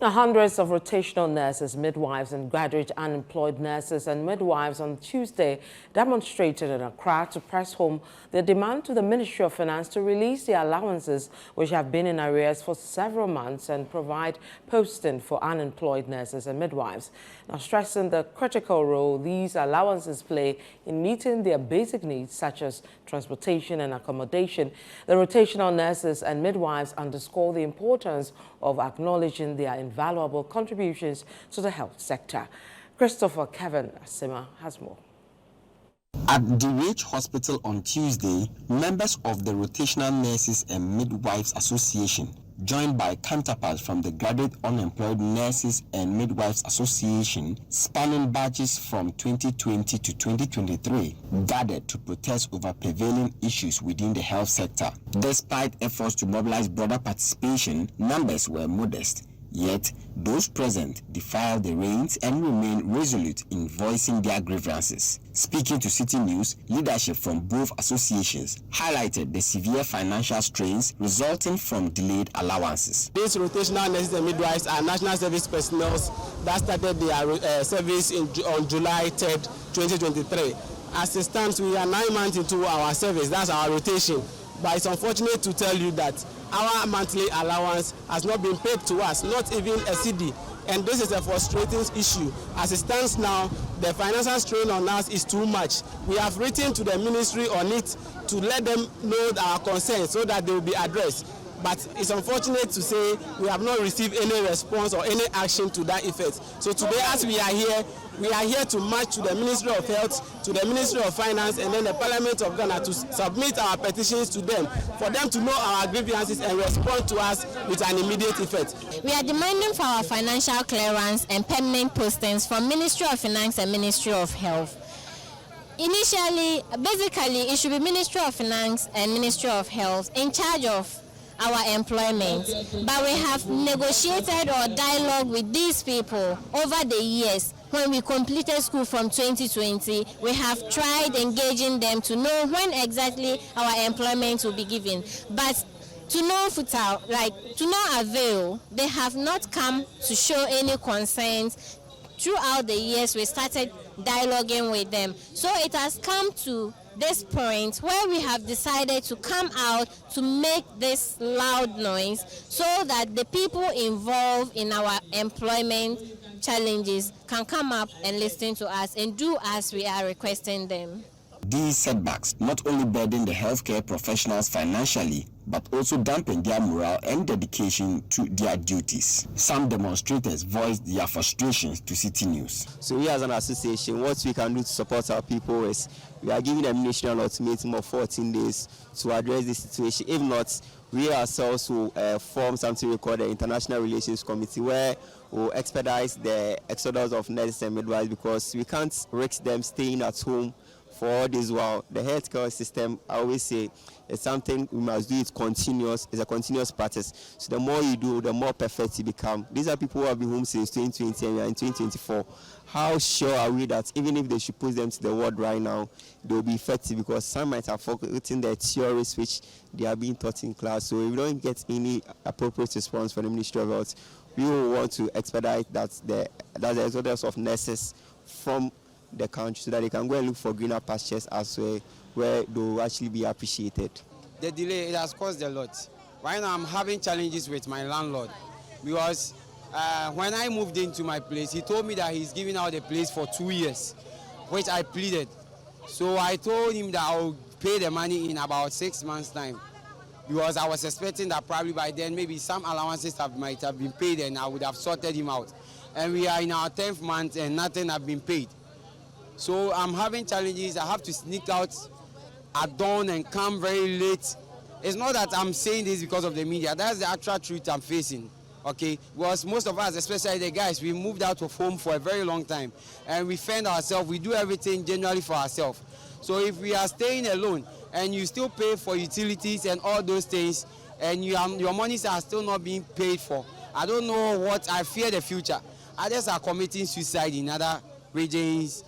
Now, hundreds of rotational nurses, midwives and graduate unemployed nurses and midwives on Tuesday demonstrated in Accra to press home their demand to the Ministry of Finance to release the allowances which have been in arrears for several months and provide posting for unemployed nurses and midwives. Now, stressing the critical role these allowances play in meeting their basic needs such as transportation and accommodation, the rotational nurses and midwives underscore the importance of acknowledging their invaluable contributions to the health sector. Christopher Kevin Asima has more. At DH Hospital on Tuesday, members of the Rotational Nurses and Midwives Association, joined by counterparts from the Graduate Unemployed Nurses and Midwives Association, spanning batches from 2020 to 2023, gathered to protest over prevailing issues within the health sector. Despite efforts to mobilize broader participation, numbers were modest. Yet, those present defied the reins and remained resolute in voicing their grievances. Speaking to Citi News, leadership from both associations highlighted the severe financial strains resulting from delayed allowances. These rotational nurses and midwives are national service personnel that started their service on July 3rd, 2023. As it stands, we are 9 months into our service. That's our rotation. But it's unfortunate to tell you that our monthly allowance has not been paid to us, not even a Citi. And this is a frustrating issue. As it stands now, the financial strain on us is too much. We have written to the ministry on it to let them know our concerns so that they will be addressed. But it's unfortunate to say we have not received any response or any action to that effect. So today, as we are here to march to the Ministry of Health, to the Ministry of Finance, and then the Parliament of Ghana to submit our petitions to them, for them to know our grievances and respond to us with an immediate effect. We are demanding for our financial clearance and permanent postings from Ministry of Finance and Ministry of Health. Initially, basically, it should be Ministry of Finance and Ministry of Health in charge of our employment, but we have negotiated or dialogue with these people over the years. When we completed school from 2020, we have tried engaging them to know when exactly our employment will be given, but to no futile, to no avail. They have not come to show any concerns. Throughout the years, we started dialoguing with them, so it has come to this point where we have decided to come out to make this loud noise so that the people involved in our employment challenges can come up and listen to us and do as we are requesting them. These setbacks not only burden the healthcare professionals financially, but also dampen their morale and dedication to their duties. Some demonstrators voiced their frustrations to Citi News. So we as an association, what we can do to support our people is we are giving them national ultimatum of 14 days to address the situation. If not, we ourselves will form something we call the International Relations Committee, where we'll expedite the exodus of nurses and midwives, because we can't risk them staying at home for all this while. The healthcare system, I always say, it's something we must do. It's continuous. It's a continuous practice. So the more you do, the more perfect you become. These are people who have been home since 2020 and we are in 2024. How sure are we that even if they should put them to the ward right now, they will be effective? Because some might have forgotten the theories which they are being taught in class. So if we don't get any appropriate response from the Ministry of Health, we will want to expedite the exodus of nurses from the country so that they can go and look for greener pastures elsewhere where they will actually be appreciated. The delay, it has caused a lot. Right now I'm having challenges with my landlord because when I moved into my place, he told me that he's giving out the place for 2 years, which I pleaded. So I told him that I will pay the money in about 6 months' time, because I was expecting that probably by then maybe some allowances might have been paid and I would have sorted him out. And we are in our 10th month and nothing has been paid. So I'm having challenges. I have to sneak out at dawn and come very late. It's not that I'm saying this because of the media. That's the actual truth I'm facing, okay? Because most of us, especially the guys, we moved out of home for a very long time. And we fend ourselves. We do everything generally for ourselves. So if we are staying alone and you still pay for utilities and all those things, and your monies are still not being paid for, I don't know what, I fear the future. Others are committing suicide in other regions.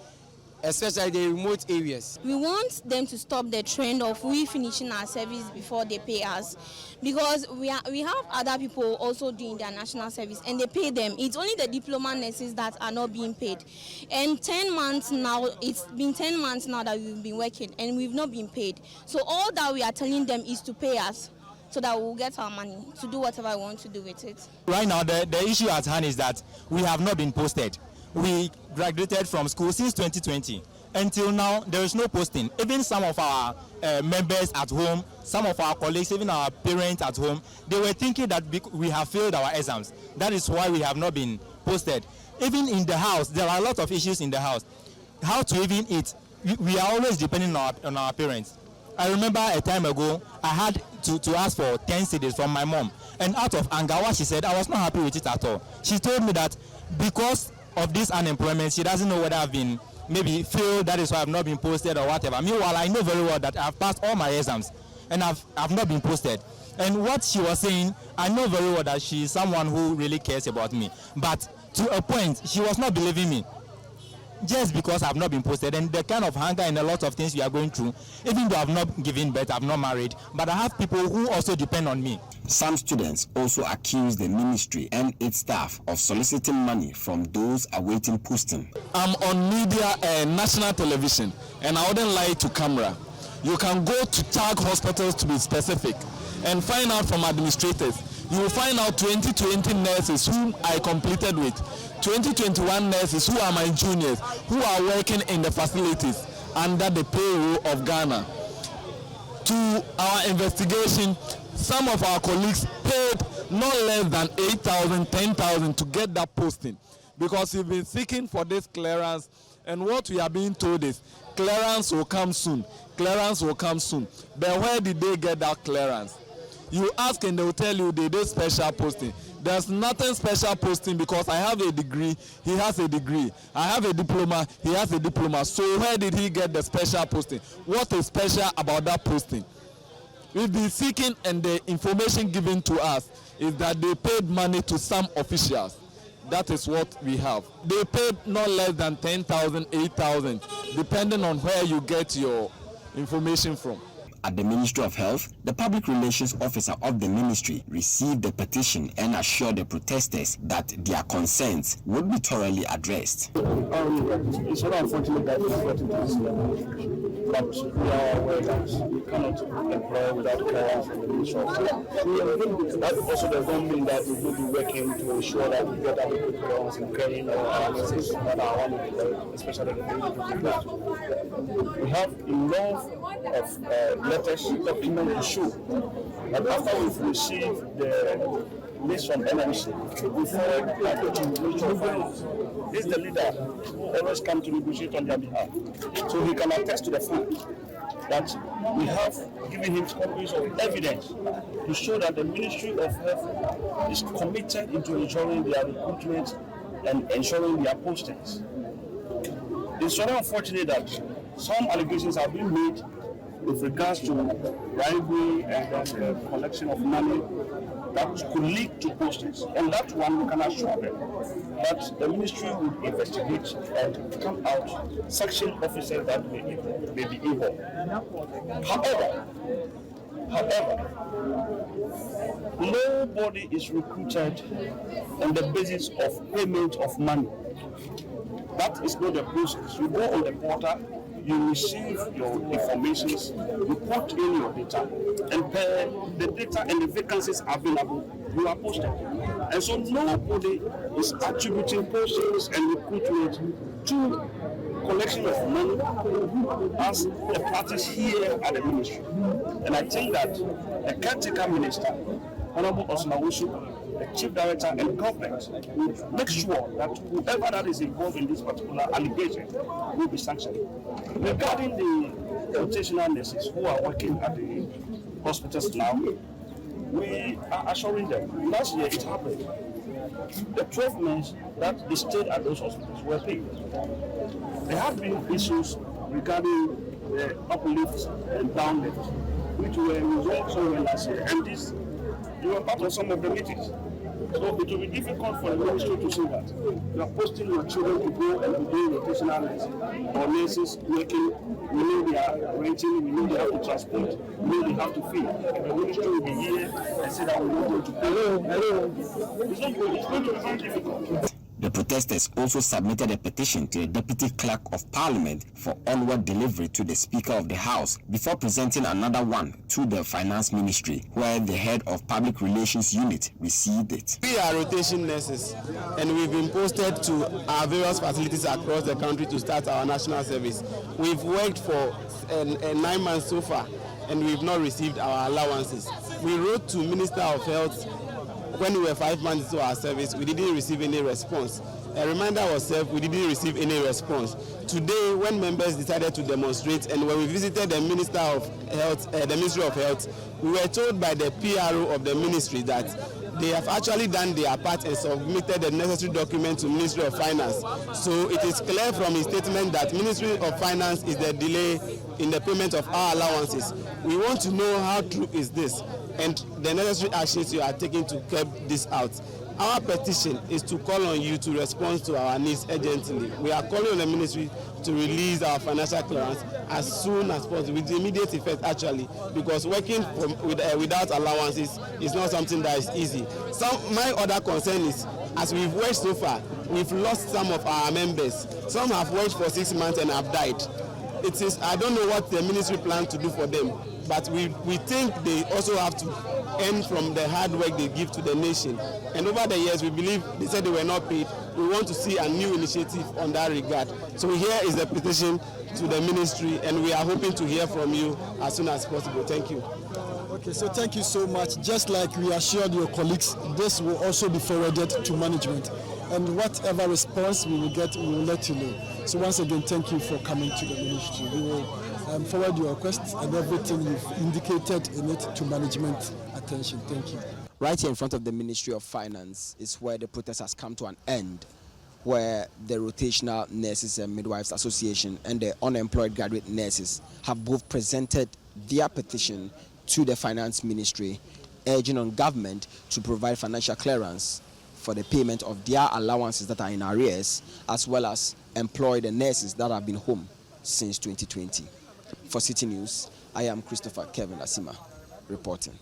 especially the remote areas. We want them to stop the trend of we finishing our service before they pay us, because we have other people also doing their national service and they pay them. It's only the diploma nurses that are not being paid. And 10 months now, it's been 10 months now that we've been working and we've not been paid. So all that we are telling them is to pay us, so that we'll get our money to do whatever I want to do with it. Right now, the issue at hand is that we have not been posted. We graduated from school since 2020. Until now, there is no posting. Even some of our members at home, some of our colleagues, even our parents at home, they were thinking that we have failed our exams. That is why we have not been posted. Even in the house, there are a lot of issues in the house. How to even eat, we are always depending on our parents. I remember a time ago, I had to ask for 10 cedis from my mom. And out of anger, what she said, I was not happy with it at all. She told me that because of this unemployment, she doesn't know whether I've been maybe failed, that is why I've not been posted or whatever. Meanwhile, I know very well that I've passed all my exams and I've not been posted. And what she was saying, I know very well that she is someone who really cares about me. But to a point, she was not believing me. Just because I've not been posted, and the kind of hunger and a lot of things we are going through, even though I've not given birth, I've not married, but I have people who also depend on me. Some students also accuse the ministry and its staff of soliciting money from those awaiting posting. I'm on media and national television, and I wouldn't lie to camera. You can go to tag hospitals to be specific and find out from administrators. You will find out 2020 nurses whom I completed with, 2021 nurses who are my juniors, who are working in the facilities under the payroll of Ghana. To our investigation, some of our colleagues paid not less than 8,000, 10,000 to get that posting, because we've been seeking for this clearance, and what we are being told is clearance will come soon, clearance will come soon. But where did they get that clearance? You ask and they will tell you they did special posting. There's nothing special posting, because I have a degree, he has a degree. I have a diploma, he has a diploma. So where did he get the special posting? What is special about that posting? We've been seeking, and the information given to us is that they paid money to some officials. That is what we have. They paid not less than 10,000, 8,000, depending on where you get your information from. At the Ministry of Health, the public relations officer of the ministry received the petition and assured the protesters that their concerns would be thoroughly addressed. It's very unfortunate that we got into this level, but we are aware that we cannot employ without clearance from the Ministry of Health. That also does not mean that we will be working to ensure that we get adequate clearance in carrying our messages that are one of the, especially the things. We have enough of letters, document to show that after we've received the list from NMC, we forward that to Ministry of Finance. This is the leader who always comes to negotiate on their behalf. So he can attest to the fact that we have given him copies of evidence to show that the Ministry of Health is committed into ensuring their recruitment and ensuring their postings. It's very unfortunate that some allegations have been made with regards to bribery and collection of money that could lead to postings. And that one, we can assure them that the ministry will investigate and come out section officers that may be involved. However, nobody is recruited on the basis of payment of money. That is not the process. You go on the portal, you receive your information, you put in your data, and the data and the vacancies available, you are posted. And so nobody is attributing postings and recruitment to collection of money as a practice here at the ministry. And I think that the caretaker minister, Honorable Osman Wusu, the chief director and government will make sure that whoever that is involved in this particular allegation will be sanctioned. Regarding the rotational nurses who are working at the hospitals now, we are assuring them. Last year it happened. The 12 months that they stayed at those hospitals were paid. There have been issues regarding the uplift and downlift, which were resolved somewhere last year, and this, you were part of some of the meetings. So it will be difficult for the ministry to say that you are posting your children to go and be doing rotational nursing or nurses working. We know they are renting, we know they have to transport, we know they have to feed. The ministry will be here and say that we want them to pay. Hello. It's not good. It's going to be very difficult. The protesters also submitted a petition to the Deputy Clerk of Parliament for onward delivery to the Speaker of the House before presenting another one to the Finance Ministry, where the head of Public Relations Unit received it. We are rotation nurses and we've been posted to our various facilities across the country to start our national service. We've worked for 9 months so far and we've not received our allowances. We wrote to Minister of Health when we were 5 months into our service. We didn't receive any response. A reminder was served, we didn't receive any response. Today, when members decided to demonstrate, and when we visited the Minister of Health, the Ministry of Health, we were told by the PRO of the ministry that they have actually done their part and submitted the necessary document to Ministry of Finance. So it is clear from his statement that Ministry of Finance is the delay in the payment of our allowances. We want to know how true is this and the necessary actions you are taking to curb this out. Our petition is to call on you to respond to our needs urgently. We are calling on the ministry to release our financial clearance as soon as possible, with immediate effect actually, because working without allowances is not something that is easy. My other concern is, as we've worked so far, we've lost some of our members. Some have worked for 6 months and have died. I don't know what the ministry plans to do for them, but we think they also have to earn from the hard work they give to the nation. And over the years, we believe they said they were not paid. We want to see a new initiative on that regard. So here is the petition to the ministry, and we are hoping to hear from you as soon as possible. Thank you. Okay, so thank you so much. Just like we assured your colleagues, this will also be forwarded to management. And whatever response we will get, we will let you know. So once again, thank you for coming to the ministry. We will forward your requests and everything you've indicated in it to management attention. Thank you. Right here in front of the Ministry of Finance is where the protest has come to an end, where the Rotational Nurses and Midwives Association and the unemployed graduate nurses have both presented their petition to the Finance Ministry, urging on government to provide financial clearance for the payment of their allowances that are in arrears, as well as employ the nurses that have been home since 2020. For Citi News, I am Christopher Kevin Asima reporting.